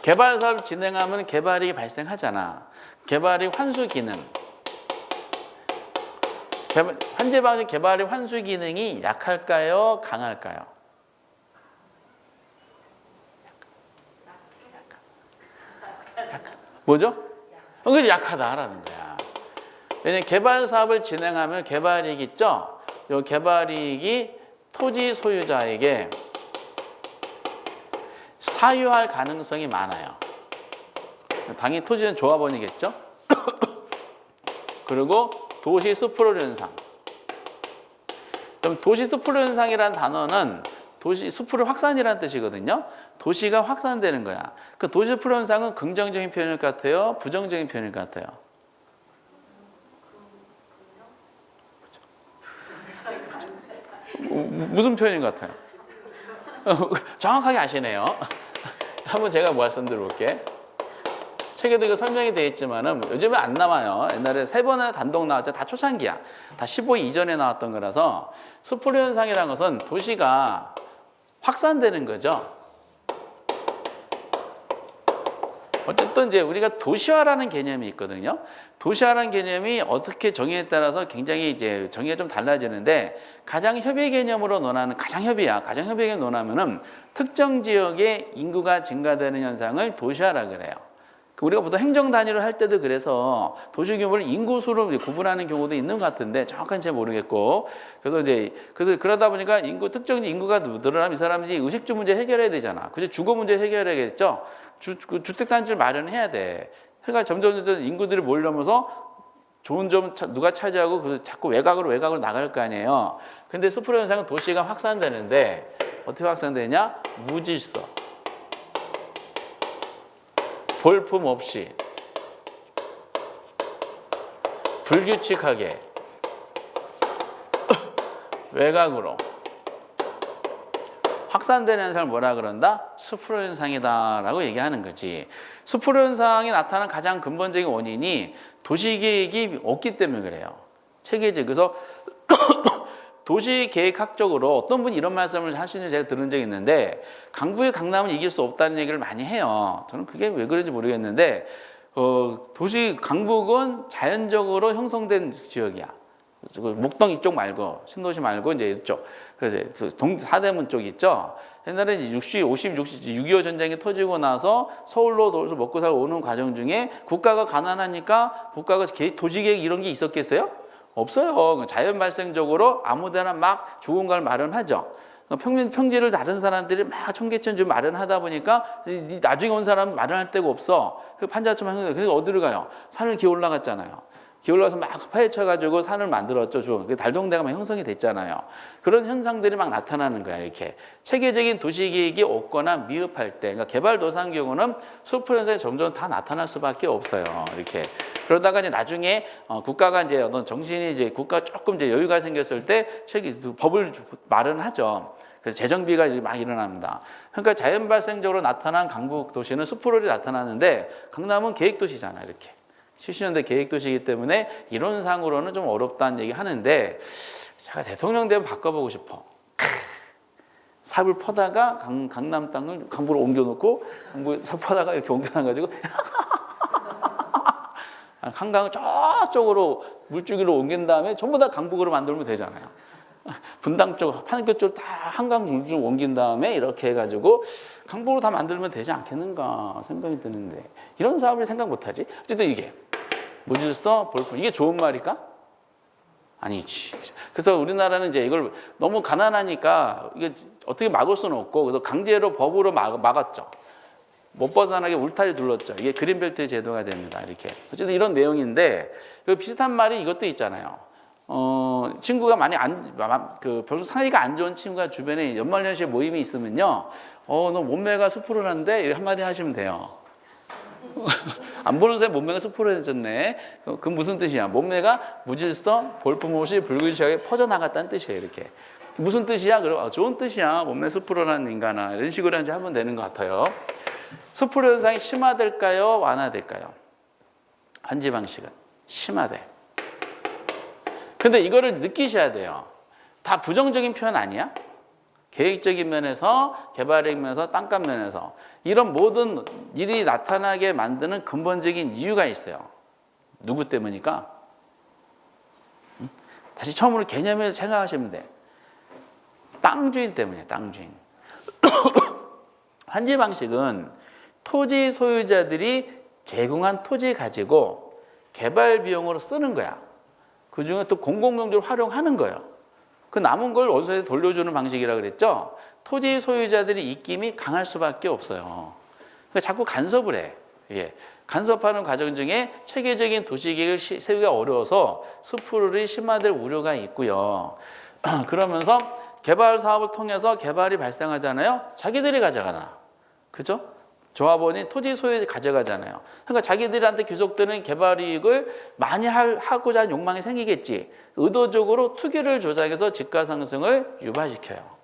개발 사업 진행하면 개발이익이 발생하잖아. 개발이익 환수 기능. 환지 방식 개발의 환수 기능이 약할까요? 강할까요? 뭐죠? 그것이 약하다라는 거야. 왜냐하면 개발 사업을 진행하면 개발이익 있죠? 이 개발이익이 토지 소유자에게 사유할 가능성이 많아요. 당연히 토지는 조합원이겠죠? 그리고 도시 수프로 현상. 그럼 도시 수프로 현상이라는 단어는 도시 수프로 확산이라는 뜻이거든요. 도시가 확산되는 거야. 그 도시 수프로 현상은 긍정적인 표현일 것 같아요? 부정적인 표현일 것 같아요? 무슨 표현인 것 같아요? 정확하게 아시네요. 한번 제가 말씀드려 볼게. 책에도 이거 설명이 되어 있지만은 요즘에 안 나와요. 옛날에 3번이나 단독 나왔죠. 다 초창기야. 다 15 이전에 나왔던 거라서 수프로 현상이라는 것은 도시가 확산되는 거죠. 어쨌든 이제 우리가 도시화라는 개념이 있거든요. 도시화라는 개념이 어떻게 정의에 따라서 굉장히 이제 정의가 좀 달라지는데 가장협의 개념으로 논하는 가장협의 개념 논하면은 특정 지역의 인구가 증가되는 현상을 도시화라 그래요. 우리가 보통 행정 단위로 할 때도 그래서 도시 규모를 인구수로 구분하는 경우도 있는 것 같은데 정확한 잘 모르겠고 그래서 그러다 보니까 특정 인구가 늘어나면 이 사람들이 의식주 문제 해결해야 되잖아. 그죠? 주거 문제 해결해야겠죠. 주택단지를 마련해야 돼. 그러니까 점점 인구들이 몰려면서 좋은 점 누가 차지하고 그래서 자꾸 외곽으로 나갈 거 아니에요. 근데 수프로 현상은 도시가 확산되는데 어떻게 확산되냐? 무질서. 볼품 없이 불규칙하게 외곽으로 확산되는 현상을 뭐라 그런다? 수프로 현상이다라고 얘기하는 거지. 수프로 현상이 나타나는 가장 근본적인 원인이 도시계획이 없기 때문에 그래요. 체계적. 그래서 도시계획학적으로 어떤 분이 이런 말씀을 하시는 제가 들은 적이 있는데 강북의 강남은 이길 수 없다는 얘기를 많이 해요. 저는 그게 왜 그런지 모르겠는데 강북은 자연적으로 형성된 지역이야. 목동 이쪽 말고 신도시 말고 이제 이쪽 그래서 사대문 쪽 있죠. 옛날에 6.25 전쟁이 터지고 나서 서울로 먹고 살고 오는 과정 중에 국가가 가난하니까 국가가 도시계획 이런 게 있었겠어요? 없어요. 자연 발생적으로 아무데나 막 주공간을 마련하죠. 평지를 다른 사람들이 막 청계천 좀 마련하다 보니까 나중에 온 사람은 마련할 데가 없어. 판자촌 형성돼. 그래서 어디로 가요? 산을 기어 올라갔잖아요. 기울어서 막 파헤쳐가지고 산을 만들었죠. 달동대가 막 형성이 됐잖아요. 그런 현상들이 막 나타나는 거야. 이렇게 체계적인 도시계획이 없거나 미흡할 때, 그러니까 개발도상 경우는 수풀 현상이 점점 다 나타날 수밖에 없어요. 이렇게 그러다가 이제 나중에 국가가 이제 어떤 정신이 이제 국가 조금 이제 여유가 생겼을 때 법을 마련하죠. 그래서 재정비가 이제 막 일어납니다. 그러니까 자연 발생적으로 나타난 강북 도시는 수풀이 나타나는데 강남은 계획도시잖아. 이렇게. 70년대 계획도시이기 때문에 이론상으로는 좀 어렵다는 얘기 하는데 제가 대통령 되면 바꿔보고 싶어. 삽을 퍼다가 강남 땅을 강북으로 옮겨놓고 삽 퍼다가 이렇게 옮겨놔가지고 한강을 저쪽으로 물줄기로 옮긴 다음에 전부 다 강북으로 만들면 되잖아요. 분당 쪽, 판교 쪽 다 한강 물줄 옮긴 다음에 이렇게 해가지고 강북으로 다 만들면 되지 않겠는가 생각이 드는데 이런 사업을 생각 못하지? 어쨌든 이게 무질서, 볼품 이게 좋은 말일까? 아니지. 그래서 우리나라는 이제 이걸 너무 가난하니까 이게 어떻게 막을 수는 없고 그래서 강제로 법으로 막았죠. 못 벗어나게 울타리 둘렀죠. 이게 그린벨트 제도가 됩니다. 이렇게. 어쨌든 이런 내용인데 그 비슷한 말이 이것도 있잖아요. 친구가 많이 별로 사이가 안 좋은 친구가 주변에 연말연시에 모임이 있으면요. 너 몸매가 수프로란데 이렇게 한마디 하시면 돼요. 안 보는 사람이 몸매가 수프로해졌네. 그 무슨 뜻이야? 몸매가 무질서, 볼품 없이 불규칙하게 퍼져나갔다는 뜻이에요. 이렇게. 무슨 뜻이야? 그럼 좋은 뜻이야. 몸매 수프로라는 인간아. 이런 식으로 이제 하면 되는 것 같아요. 수프로 현상이 심화될까요? 완화될까요? 환지 방식은 심화돼. 근데 이거를 느끼셔야 돼요. 다 부정적인 표현 아니야? 계획적인 면에서, 개발의 면에서, 땅값 면에서 이런 모든 일이 나타나게 만드는 근본적인 이유가 있어요. 누구 때문일까? 다시 처음으로 개념에서 생각하시면 돼. 땅 주인 때문이에요. 땅 주인. 환지 방식은 토지 소유자들이 제공한 토지 가지고 개발 비용으로 쓰는 거야. 그중에 또 공공용도를 활용하는 거예요. 그 남은 걸 원소에 돌려주는 방식이라고 그랬죠. 토지 소유자들이 입김이 강할 수밖에 없어요. 그러니까 자꾸 간섭을 해. 예. 간섭하는 과정 중에 체계적인 도시계획을 세우기가 어려워서 수풀이 심화될 우려가 있고요. 그러면서 개발 사업을 통해서 개발이 발생하잖아요. 자기들이 가져가나. 그죠? 조합원이 토지 소유자 가져가잖아요. 그러니까 자기들한테 귀속되는 개발 이익을 많이 하고자 하는 욕망이 생기겠지. 의도적으로 투기를 조작해서 집가 상승을 유발시켜요.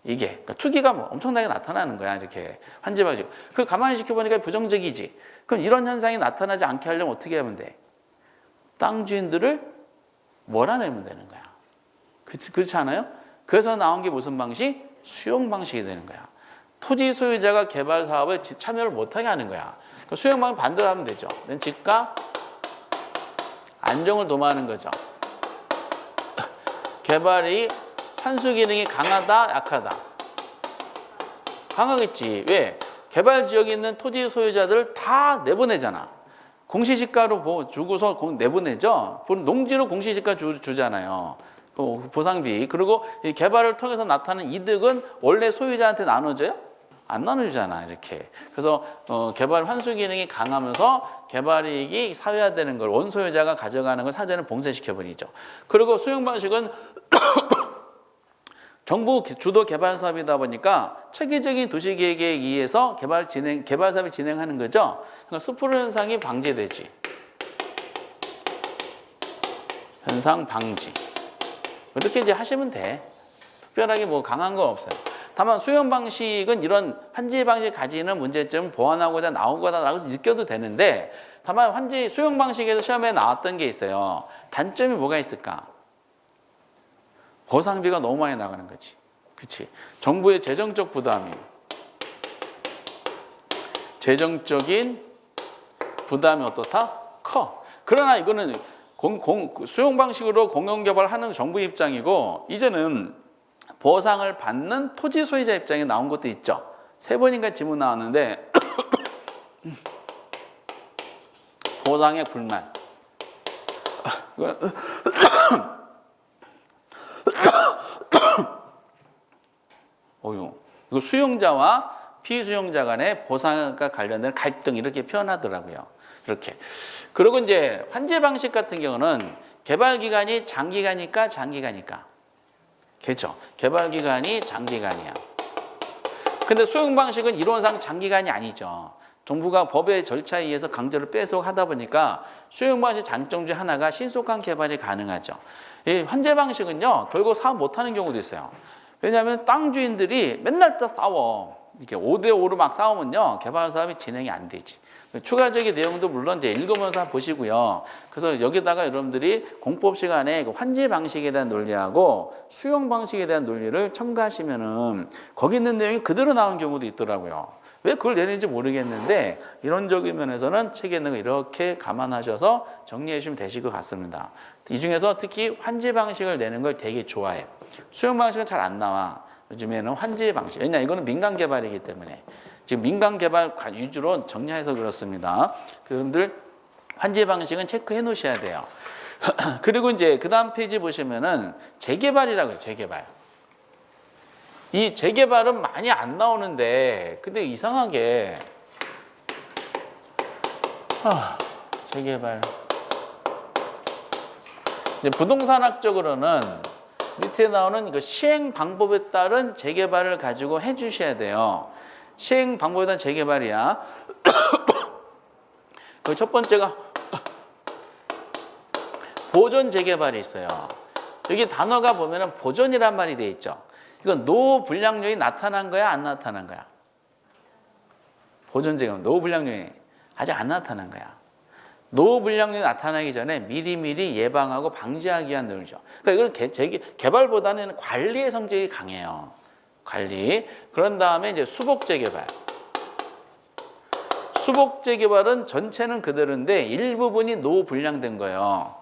이게 그러니까 투기가 뭐 엄청나게 나타나는 거야. 이렇게 환지 방식. 그 가만히 지켜보니까 부정적이지. 그럼 이런 현상이 나타나지 않게 하려면 어떻게 하면 돼? 땅 주인들을 몰아내면 되는 거야. 그렇지 않아요? 그래서 나온 게 무슨 방식? 수용 방식이 되는 거야. 토지 소유자가 개발 사업에 참여를 못하게 하는 거야. 수용 방식 반대로 하면 되죠. 집가 안정을 도모하는 거죠. 개발이 환수 기능이 강하다, 약하다? 강하겠지. 왜? 개발 지역에 있는 토지 소유자들을 다 내보내잖아. 공시지가로 주고서 내보내죠. 농지로 공시지가 주잖아요. 보상비. 그리고 이 개발을 통해서 나타나는 이득은 원래 소유자한테 나눠줘요? 안 나눠주잖아, 이렇게. 그래서 개발 환수 기능이 강하면서 개발 이익이 사회화되는 걸 원소유자가 가져가는 걸 사전에 봉쇄시켜버리죠. 그리고 수용 방식은 정부 주도 개발 사업이다 보니까 체계적인 도시계획에 의해서 개발 사업을 진행하는 거죠. 그러니까 수포 현상이 방지되지. 현상 방지. 이렇게 이제 하시면 돼. 특별하게 뭐 강한 건 없어요. 다만 수용 방식은 이런 환지 방식 가지는 문제점을 보완하고자 나온 거다라고 느껴도 되는데, 다만 환지 수용 방식에서 시험에 나왔던 게 있어요. 단점이 뭐가 있을까? 보상비가 너무 많이 나가는 거지. 그렇지? 정부의 재정적 부담이, 재정적인 부담이 어떻다? 커. 그러나 이거는 수용 방식으로 공영 개발하는 정부 입장이고, 이제는 보상을 받는 토지 소유자 입장에 나온 것도 있죠. 3번인가 지문 나왔는데 보상의 불만. 이거 수용자와 피수용자 간의 보상과 관련된 갈등 이렇게 표현하더라고요. 이렇게. 그리고 이제 환제 방식 같은 경우는 개발 기간이 장기간이니까 장기간이니까. 그렇죠. 개발 기간이 장기간이야. 근데 수용 방식은 이론상 장기간이 아니죠. 정부가 법의 절차에 의해서 강제로 빼속하다 보니까 수용 방식 장점 중 하나가 신속한 개발이 가능하죠. 이 환제 방식은요, 결국 사업 못하는 경우도 있어요. 왜냐하면 땅 주인들이 맨날 다 싸워. 이렇게 5대5로 막 싸우면요, 개발 사업이 진행이 안 되지. 추가적인 내용도 물론 이제 읽으면서 보시고요. 그래서 여기다가 여러분들이 공법 시간에 환지 방식에 대한 논리하고 수용 방식에 대한 논리를 첨가하시면은 거기 있는 내용이 그대로 나온 경우도 있더라고요. 왜 그걸 내는지 모르겠는데 이론적인 면에서는 책에 있는 거 이렇게 감안하셔서 정리해 주시면 되실 것 같습니다. 이 중에서 특히 환지 방식을 내는 걸 되게 좋아해요. 수용 방식은 잘 안 나와. 요즘에는 환지 방식. 왜냐, 이거는 민간 개발이기 때문에. 지금 민간 개발 위주로 정리해서 그렇습니다. 여러분들 환지 방식은 체크해 놓으셔야 돼요. 그리고 이제 그 다음 페이지 보시면은 재개발이라고 해요. 재개발. 이 재개발은 많이 안 나오는데, 근데 이상하게 재개발. 이제 부동산학적으로는 밑에 나오는 그 시행 방법에 따른 재개발을 가지고 해주셔야 돼요. 시행 방법에 따른 재개발이야. 그 첫 번째가 보존 재개발이 있어요. 여기 단어가 보면은 보존이란 말이 돼 있죠. 이건 노후 불량률이 나타난 거야, 안 나타난 거야? 보존 재개발, 노후 불량률이 아직 안 나타난 거야. 노후 불량률이 나타나기 전에 미리미리 예방하고 방지하기 위한 노력이죠. 그러니까 이건 개발보다는 관리의 성질이 강해요. 관리. 그런 다음에 이제 수복 재개발. 수복 재개발은 전체는 그대로인데 일부분이 노후 불량된 거예요.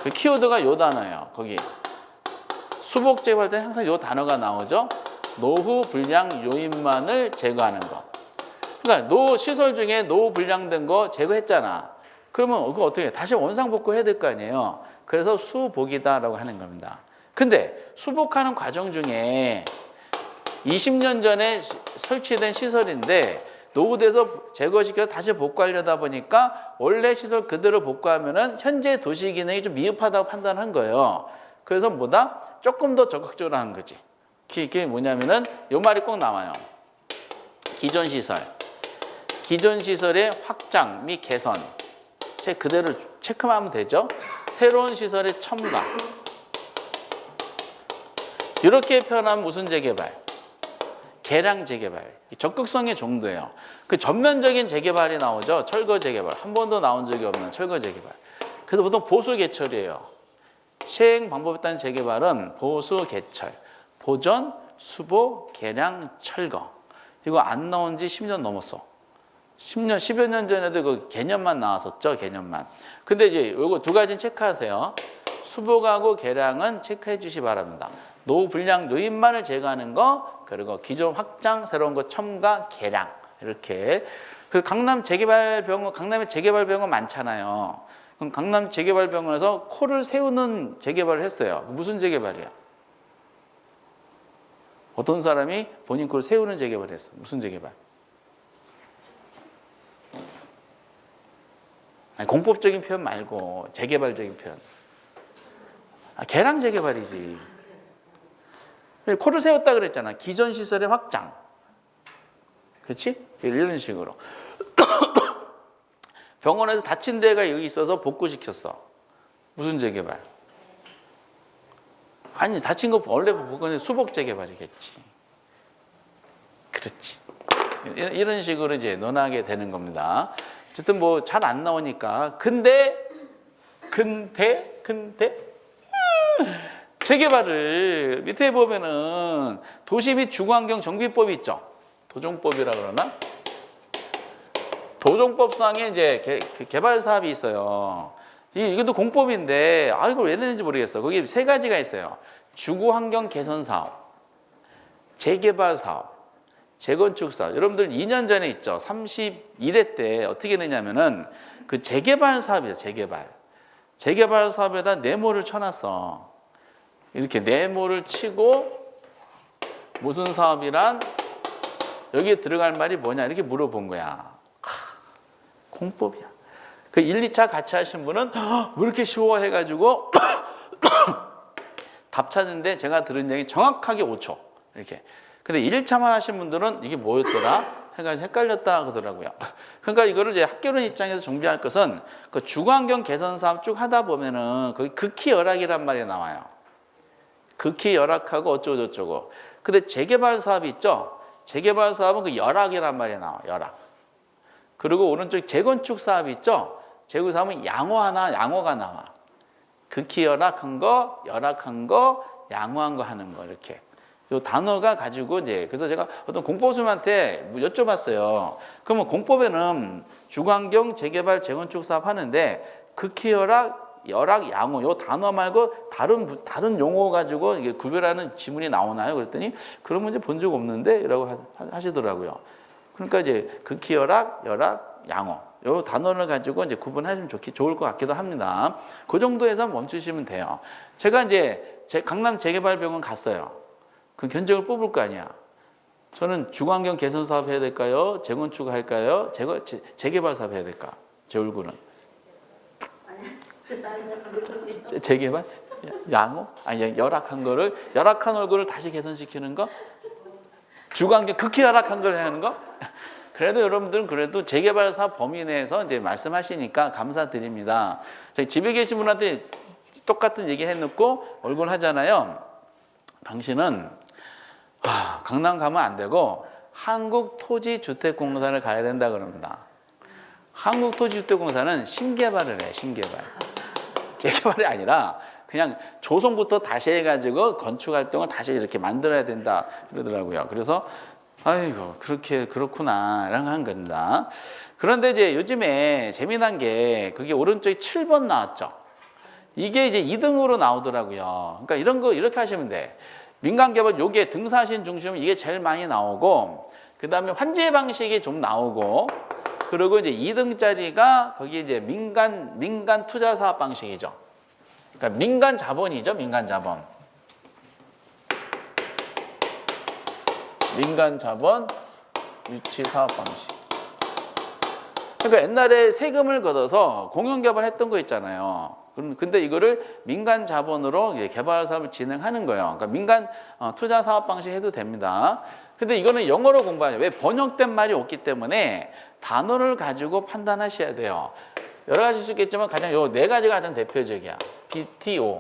그 키워드가 요 단어예요. 거기. 수복 재개발 때 항상 요 단어가 나오죠. 노후 불량 요인만을 제거하는 거. 그러니까 시설 중에 노후 불량된 거 제거했잖아. 그러면 그거 어떻게 해? 다시 원상복구 해야 될 거 아니에요. 그래서 수복이다라고 하는 겁니다. 근데 수복하는 과정 중에 20년 전에 설치된 시설인데 노후돼서 제거시켜서 다시 복구하려다 보니까 원래 시설 그대로 복구하면은 현재 도시 기능이 좀 미흡하다고 판단한 거예요. 그래서 조금 더 적극적으로 하는 거지. 그게 뭐냐면은 요 말이 꼭 나와요. 기존 시설의 확장 및 개선. 그대로 체크만 하면 되죠. 새로운 시설의 첨가. 이렇게 표현하면 무슨 재개발? 개량 재개발. 적극성의 정도예요. 그 전면적인 재개발이 나오죠. 철거 재개발. 한 번도 나온 적이 없는 철거 재개발. 그래서 보통 보수 개철이에요. 시행 방법에 따른 재개발은 보수 개철. 보존, 수복, 개량, 철거. 이거 안 나온 지 10년 넘었어. 10여 년 전에도 그 개념만 나왔었죠, 개념만. 근데 이제 요거 두 가지는 체크하세요. 수복하고 개량은 체크해 주시 바랍니다. 노불량 노인만을 제거하는 거, 그리고 기존 확장, 새로운 거 첨가, 개량 이렇게. 그 강남 재개발병원, 강남에 재개발병원 많잖아요. 그럼 강남 재개발병원에서 코를 세우는 재개발을 했어요. 무슨 재개발이야? 어떤 사람이 본인 코를 세우는 재개발을 했어. 무슨 재개발? 아니, 공법적인 표현 말고 재개발적인 표현. 개량 재개발이지. 코를 세웠다 그랬잖아. 기존 시설의 확장. 그렇지? 이런 식으로. 병원에서 다친 데가 여기 있어서 복구시켰어. 무슨 재개발? 아니, 다친 거 원래 복구는 수복 재개발이겠지. 그렇지. 이런 식으로 이제 논하게 되는 겁니다. 어쨌든 뭐 잘 안 나오니까. 근데 재개발을 밑에 보면은 도시 및 주거환경 정비법이 있죠. 도정법이라 그러나? 도정법상에 이제 개발 사업이 있어요. 이것도 공법인데, 이걸 왜 내는지 모르겠어. 거기 세 가지가 있어요. 주거환경 개선 사업, 재개발 사업, 재건축 사업. 여러분들 2년 전에 있죠. 31회 때 어떻게 되냐면은 그 재개발 사업이에요. 재개발 사업에다 네모를 쳐놨어. 이렇게 네모를 치고 무슨 사업이란 여기에 들어갈 말이 뭐냐 이렇게 물어본 거야. 공법이야. 그 1, 2차 같이 하신 분은 왜 이렇게 쉬워 해가지고 답 찾는데 제가 들은 얘기 정확하게 5초 이렇게. 근데 1차만 하신 분들은 이게 뭐였더라 해가지고 헷갈렸다 하더라고요. 그러니까 이거를 이제 학교론 입장에서 정비할 것은 그 주거환경 개선 사업 쭉 하다 보면은 거기 극히 열악이란 말이 나와요. 극히 열악하고 어쩌고저쩌고. 근데 재개발 사업이 있죠. 재개발 사업은 그 열악이란 말이 나와. 열악. 그리고 오른쪽 재건축 사업이 있죠. 재건축 사업은 양호가 나와. 극히 열악한 거, 열악한 거, 양호한 거 하는 거 이렇게. 이 단어가 가지고 이제 그래서 제가 어떤 공법수님한테 여쭤봤어요. 그러면 공법에는 주거환경 재개발 재건축 사업 하는데 극히 열악, 양호 이 단어 말고 다른 용어 가지고 이게 구별하는 지문이 나오나요? 그랬더니 그런 문제 본 적 없는데라고 하시더라고요. 그러니까 이제 극히 열악, 양호 이 단어를 가지고 이제 구분하시면 좋을 것 같기도 합니다. 그 정도에서 멈추시면 돼요. 제가 이제 강남 재개발병원 갔어요. 그 견적을 뽑을 거 아니야. 저는 주거환경 개선 사업 해야 될까요? 재건축 할까요? 재개발 사업 해야 될까? 제 얼굴은 재개발? 양호? 아니 열악한 얼굴을 다시 개선시키는 거? 주거환경 극히 열악한 걸 하는 거? 그래도 여러분들은 그래도 재개발 사업 범위 내에서 이제 말씀하시니까 감사드립니다. 저희 집에 계신 분한테 똑같은 얘기 해놓고 얼굴 하잖아요. 당신은 강남 가면 안 되고 한국토지주택공사를 가야 된다 그럽니다. 한국토지주택공사는 신개발을 해. 신개발. 재개발이 아니라 그냥 조성부터 다시 해가지고 건축활동을 다시 이렇게 만들어야 된다 그러더라고요. 그래서 아이고 그렇구나 라고 한 겁니다. 그런데 이제 요즘에 재미난 게 그게 오른쪽에 7번 나왔죠. 이게 이제 2등으로 나오더라고요. 그러니까 이런 거 이렇게 하시면 돼. 민간개발 요게 등사신 중심은 이게 제일 많이 나오고, 그 다음에 환제 방식이 좀 나오고, 그리고 이제 2등짜리가 거기 이제 민간 투자 사업 방식이죠. 그러니까 민간 자본이죠. 민간 자본 유치 사업 방식. 그러니까 옛날에 세금을 걷어서 공영개발했던 거 있잖아요. 근데 이거를 민간 자본으로 개발 사업을 진행하는 거예요. 그러니까 민간 투자 사업 방식 해도 됩니다. 근데 이거는 영어로 공부하죠. 왜? 번역된 말이 없기 때문에 단어를 가지고 판단하셔야 돼요. 여러 가지 수 있겠지만 가장 요 네 가지가 가장 대표적이야. BTO,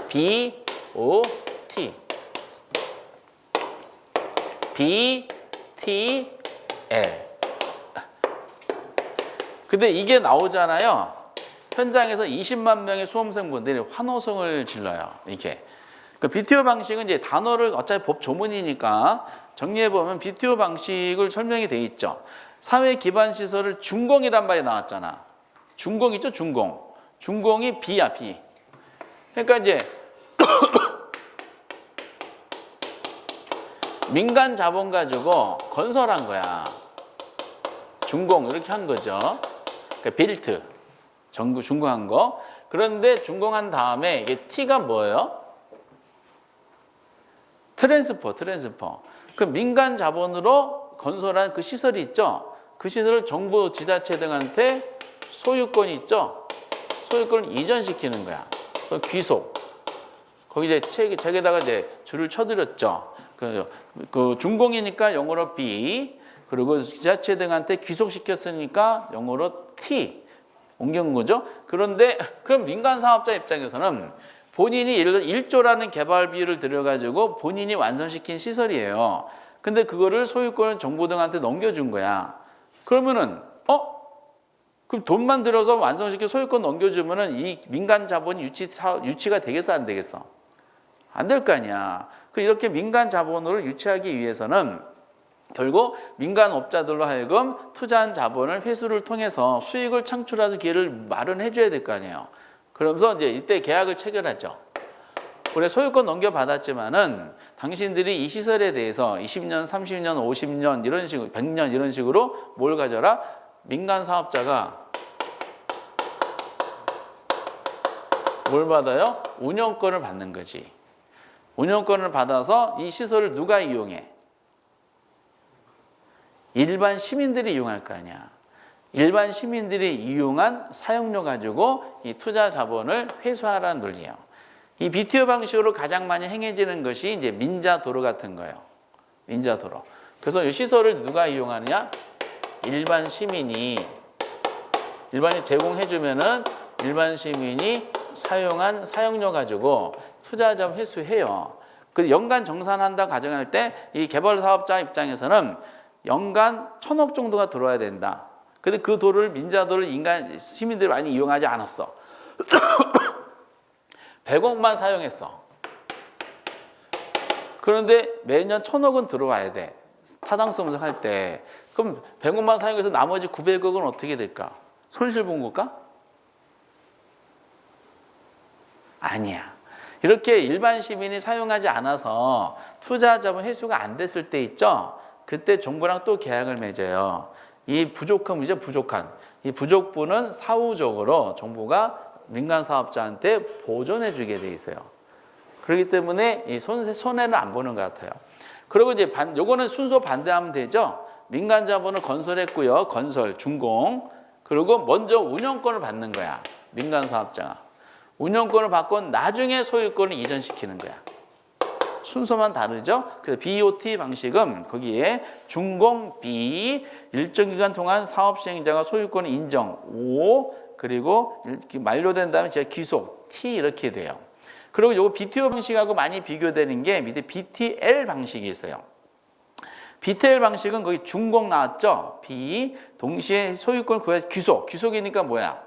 BOT, BTL. 근데 이게 나오잖아요. 현장에서 20만 명의 수험생분들이 환호성을 질러요. 이게. 그 BTO 방식은 이제 단어를 어차피 법 조문이니까 정리해보면 BTO 방식을 설명이 돼 있죠. 사회 기반 시설을 준공이란 말이 나왔잖아. 준공 있죠, 준공. 준공이 B야, B. 그러니까 이제 민간 자본 가지고 건설한 거야. 준공 이렇게 한 거죠. 그러니까 빌트. 준공한 거. 그런데 준공한 다음에 이게 T가 뭐예요? 트랜스퍼. 그 민간 자본으로 건설한 그 시설이 있죠. 그 시설을 정부, 지자체 등한테 소유권이 있죠. 소유권을 이전시키는 거야. 또 귀속. 거기 이제 책에다가 이제 줄을 쳐드렸죠. 그 준공이니까 영어로 B, 그리고 지자체 등한테 귀속시켰으니까 영어로 T 옮긴 거죠. 그런데 그럼 민간 사업자 입장에서는 본인이 예를 들어 1조라는 개발비를 들여가지고 본인이 완성시킨 시설이에요. 근데 그거를 소유권을 정부 등한테 넘겨준 거야. 그러면은 그럼 돈만 들여서 완성시켜 소유권 넘겨주면은 이 민간 자본이 유치가 되겠어, 안 되겠어? 안 될 거 아니야. 이렇게 민간 자본으로 유치하기 위해서는 결국 민간 업자들로 하여금 투자한 자본을 회수를 통해서 수익을 창출하는 기회를 마련해 줘야 될 거 아니에요. 그러면서 이제 이때 계약을 체결하죠. 그래 소유권 넘겨받았지만은 당신들이 이 시설에 대해서 20년, 30년, 50년 이런 식으로 100년 이런 식으로 뭘 가져라? 민간 사업자가 뭘 받아요? 운영권을 받는 거지. 운영권을 받아서 이 시설을 누가 이용해? 일반 시민들이 이용할 거 아니야. 일반 시민들이 이용한 사용료 가지고 이 투자 자본을 회수하라는 논리예요. 이 BTO 방식으로 가장 많이 행해지는 것이 이제 민자도로 같은 거예요. 민자도로. 그래서 이 시설을 누가 이용하느냐? 일반이 제공해주면은 일반 시민이 사용한 사용료 가지고 투자 자본 회수해요. 그 연간 정산한다 가정할 때 이 개발 사업자 입장에서는 연간 1,000억 정도가 들어와야 된다. 근데 그 도를 민자도를 시민들이 많이 이용하지 않았어. 100억만 사용했어. 그런데 매년 1,000억은 들어와야 돼. 타당성 분석할 때. 그럼 100억만 사용해서 나머지 900억은 어떻게 될까? 손실 본 걸까? 아니야. 이렇게 일반 시민이 사용하지 않아서 투자 자본 회수가 안 됐을 때 있죠? 그때 정부랑 또 계약을 맺어요. 이 부족함이죠, 부족한. 이 부족분은 사후적으로 정부가 민간 사업자한테 보존해 주게 돼 있어요. 그렇기 때문에 이 손해는 안 보는 것 같아요. 그리고 이제 요거는 순서 반대하면 되죠. 민간 자본을 건설했고요. 건설, 준공. 그리고 먼저 운영권을 받는 거야. 민간 사업자가. 운영권을 받고 나중에 소유권을 이전시키는 거야. 순서만 다르죠. 그래서 BOT 방식은 거기에 준공 B, 일정 기간 동안 사업 시행자가 소유권 인정 O, 그리고 만료된 다음에 제가 귀속 T 이렇게 돼요. 그리고 요거 BTO 방식하고 많이 비교되는 게 밑에 BTL 방식이 있어요. BTL 방식은 거기 준공 나왔죠. B, 동시에 소유권 구해서 귀속이니까 뭐야?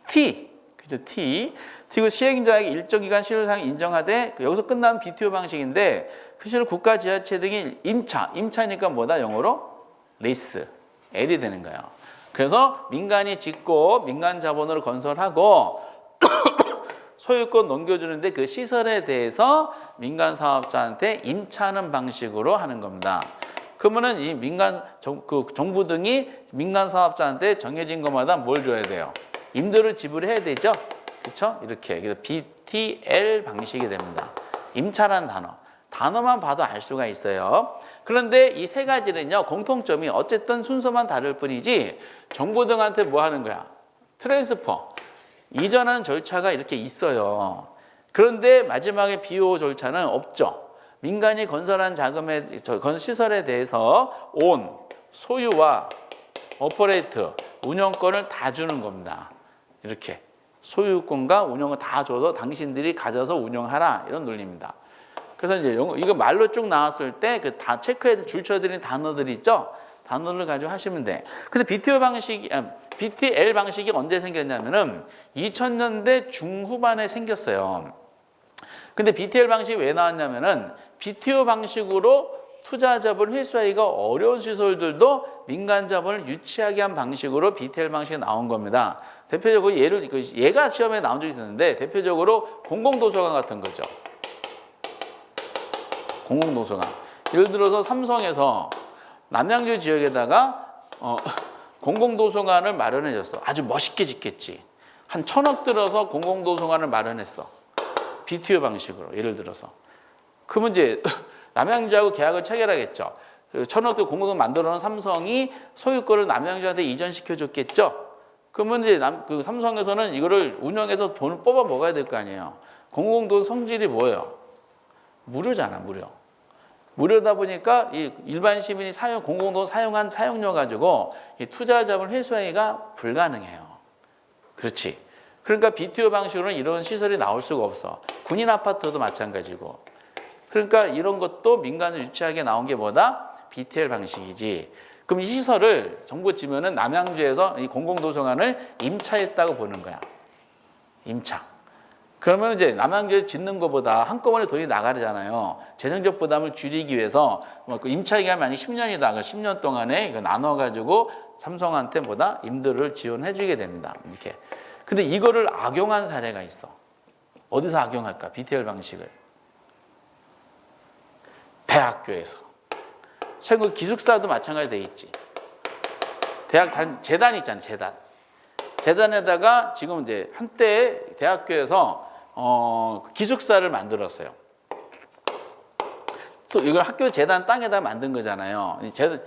T. 그죠? T. 그리고 시행자에게 일정 기간 실효상 인정하되 여기서 끝나는 BTO 방식인데 그 시를 국가 지자체 등이 임차니까 뭐다? 영어로 리스. L이 되는 거예요. 그래서 민간이 짓고 민간 자본으로 건설하고 소유권 넘겨주는데 그 시설에 대해서 민간 사업자한테 임차하는 방식으로 하는 겁니다. 그러면은 이 정부 등이 민간 사업자한테 정해진 것마다 뭘 줘야 돼요? 임대료 지불해야 되죠? 그렇죠? 이렇게. 그래서 BTL 방식이 됩니다. 임차라는 단어만 봐도 알 수가 있어요. 그런데 이 세 가지는요, 공통점이 어쨌든 순서만 다를 뿐이지 정부 등한테 뭐 하는 거야? 트랜스퍼. 이전하는 절차가 이렇게 있어요. 그런데 마지막에 BO 절차는 없죠. 민간이 건설한 시설에 대해서 온, 소유와 오퍼레이트, 운영권을 다 주는 겁니다. 이렇게 소유권과 운영을 다 줘서 당신들이 가져서 운영하라 이런 논리입니다. 그래서 이제 이거 말로 쭉 나왔을 때 그 다 체크해 줄쳐드린 단어들이 있죠. 단어를 가지고 하시면 돼. 근데 BTL 방식이 언제 생겼냐면은 2000년대 중후반에 생겼어요. 근데 BTL 방식이 왜 나왔냐면은 BTO 방식으로 투자 자본 회수하기가 어려운 시설들도 민간 자본을 유치하게 한 방식으로 BTL 방식이 나온 겁니다. 대표적으로 얘가 시험에 나온 적이 있었는데 대표적으로 공공도서관 같은 거죠. 공공도서관. 예를 들어서 삼성에서 남양주 지역에다가 공공도서관을 마련해 줬어. 아주 멋있게 짓겠지. 한 1,000억 들어서 공공도서관을 마련했어. BTO 방식으로 예를 들어서. 그러면 이제 남양주하고 계약을 체결하겠죠. 1,000억 들 공공도서관 만들어 놓은 삼성이 소유권을 남양주한테 이전시켜 줬겠죠. 그러면 이제 그 삼성에서는 이거를 운영해서 돈을 뽑아 먹어야 될 거 아니에요. 공공도서 성질이 뭐예요? 무료잖아, 무료. 무료다 보니까 이 일반 시민이 공공도서 사용한 사용료 가지고 이 투자자본 회수하기가 불가능해요. 그렇지. 그러니까 BTO 방식으로는 이런 시설이 나올 수가 없어. 군인 아파트도 마찬가지고. 그러니까 이런 것도 민간으로 유치하게 나온 게 뭐다? BTL 방식이지. 그럼 이 시설을 정부 지면은 남양주에서 이 공공도서관을 임차했다고 보는 거야. 임차. 그러면 이제 남양주에 짓는 것보다 한꺼번에 돈이 나가잖아요. 재정적 부담을 줄이기 위해서 그 임차 기간이 만약 10년이다. 그 10년 동안에 이거 나눠가지고 삼성한테 뭐다? 임대를 지원해주게 됩니다. 이렇게. 근데 이거를 악용한 사례가 있어. 어디서 악용할까? BTL 방식을. 대학교에서. 최근 기숙사도 마찬가지 돼 있지. 재단 있잖아요. 재단. 재단에다가 지금 이제 한때 대학교에서 기숙사를 만들었어요. 또 이걸 학교 재단 땅에다 만든 거잖아요.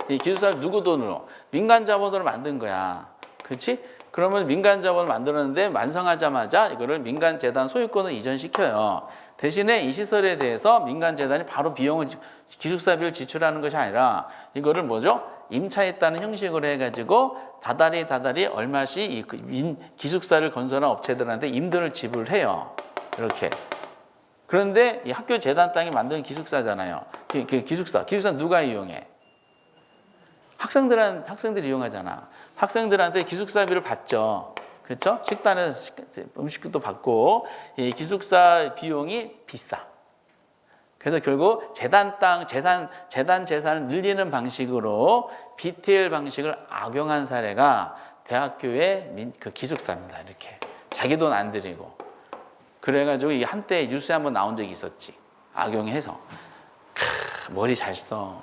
이 기숙사를 누구 돈으로? 민간 자본으로 만든 거야. 그렇지? 그러면 민간 자본을 만들었는데 완성하자마자 이거를 민간 재단 소유권을 이전시켜요. 대신에 이 시설에 대해서 민간 재단이 바로 비용을 기숙사비를 지출하는 것이 아니라 이거를 뭐죠? 임차했다는 형식으로 해가지고 다달이 얼마씩 이 기숙사를 건설한 업체들한테 임대를 지불해요. 이렇게. 그런데 이 학교 재단 땅이 만든 기숙사잖아요. 기숙사 누가 이용해? 학생들이 이용하잖아. 학생들한테 기숙사비를 받죠. 그렇죠? 식단에서 음식도 받고 이 기숙사 비용이 비싸. 그래서 결국 재단 재산을 늘리는 방식으로 BTL 방식을 악용한 사례가 대학교의 그 기숙사입니다. 이렇게 자기 돈 안 들이고 그래가지고 이 한때 뉴스에 한번 나온 적이 있었지. 악용해서 머리 잘 써.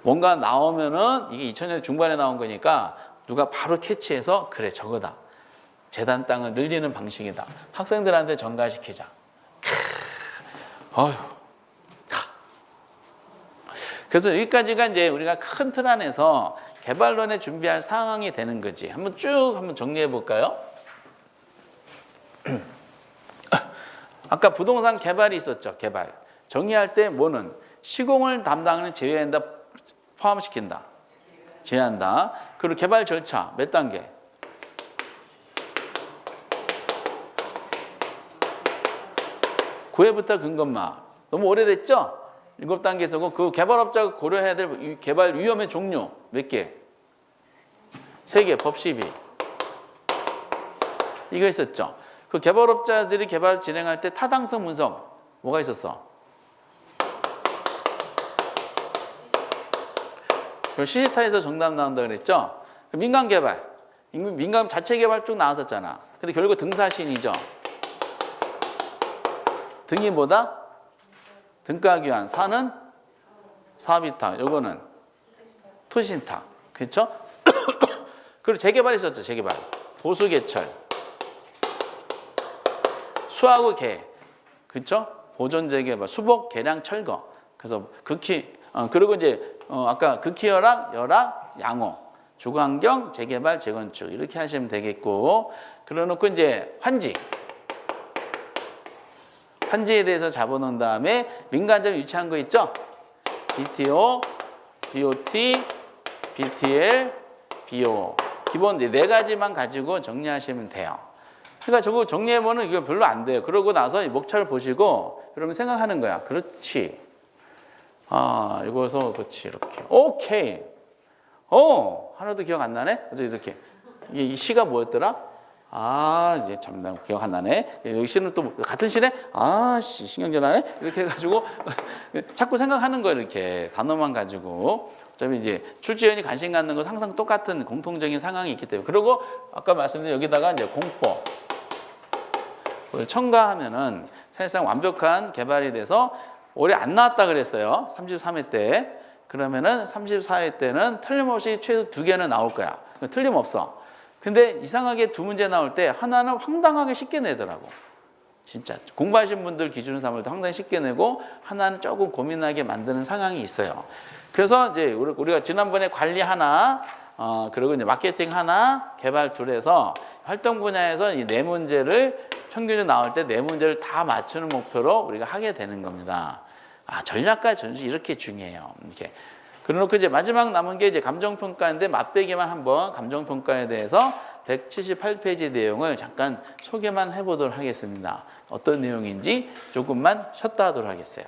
뭔가 나오면은 이게 2000년 중반에 나온 거니까 누가 바로 캐치해서 그래 저거다. 재단 땅을 늘리는 방식이다. 학생들한테 전가시키자. 어휴. 그래서 여기까지가 이제 우리가 큰 틀 안에서 개발론에 준비할 상황이 되는 거지. 한번 정리해 볼까요? 아까 부동산 개발이 있었죠. 개발. 정의할 때 뭐는 시공을 담당하는 제외한다, 포함시킨다. 제외한다. 그리고 개발 절차 몇 단계? 구획부터 근검마. 너무 오래됐죠? 7단계에서고 그 개발업자가 고려해야 될 개발 위험의 종류 몇 개? 3개, 법 12. 이거 있었죠. 그 개발업자들이 개발 진행할 때 타당성 분석 뭐가 있었어? 시시타에서 정답 나온다 그랬죠. 민간 개발, 민간 자체 개발 쭉 나왔었잖아. 근데 결국 등사신이죠. 등이 뭐다? 등가교환, 사는 사업이탁, 요거는 토지신탁, 그렇죠? 그리고 재개발 있었죠. 재개발, 보수개철, 수하고 개, 그렇죠? 보존 재개발, 수복, 개량, 철거. 그래서 그리고 이제 아까 극히열악, 열악, 양호, 주거환경, 재개발, 재건축 이렇게 하시면 되겠고, 그러놓고 이제 환지에 대해서 잡아놓은 다음에 민간자금 유치한 거 있죠? BTO, BOT, BTL, BO. 기본 4가지만 가지고 정리하시면 돼요. 그러니까 저거 정리해보면 이거 별로 안 돼요. 그러고 나서 목차를 보시고 여러분 생각하는 거야. 그렇지. 이거서 그렇지. 이렇게. 오케이. 하나도 기억 안 나네? 이렇게. 이 시가 뭐였더라? 이제 참, 나 기억 안 나네. 여기 시는 또 같은 시네? 신경전하네? 이렇게 해가지고 자꾸 생각하는 거예요, 이렇게. 단어만 가지고. 어차피 이제 출제원이 관심 갖는 건 항상 똑같은 공통적인 상황이 있기 때문에. 그리고 아까 말씀드린 여기다가 이제 공법. 그걸 첨가하면은 사실상 완벽한 개발이 돼서 올해 안 나왔다 그랬어요. 33회 때. 그러면은 34회 때는 틀림없이 최소 2개는 나올 거야. 틀림없어. 근데 이상하게 2문제 나올 때 하나는 황당하게 쉽게 내더라고. 진짜 공부하신 분들 기준으로 삼을 때 황당히 쉽게 내고 하나는 조금 고민하게 만드는 상황이 있어요. 그래서 이제 우리가 지난번에 관리 하나, 그리고 이제 마케팅 하나, 개발 둘에서 활동 분야에서 이 4문제를 평균이 나올 때 4문제를 다 맞추는 목표로 우리가 하게 되는 겁니다. 전략과 전술 이렇게 중요해요. 이렇게. 그래놓고 이제 마지막 남은 게 이제 감정평가인데 맛배기만 한번 감정평가에 대해서 178페이지 내용을 잠깐 소개만 해보도록 하겠습니다. 어떤 내용인지 조금만 쉬었다 하도록 하겠어요.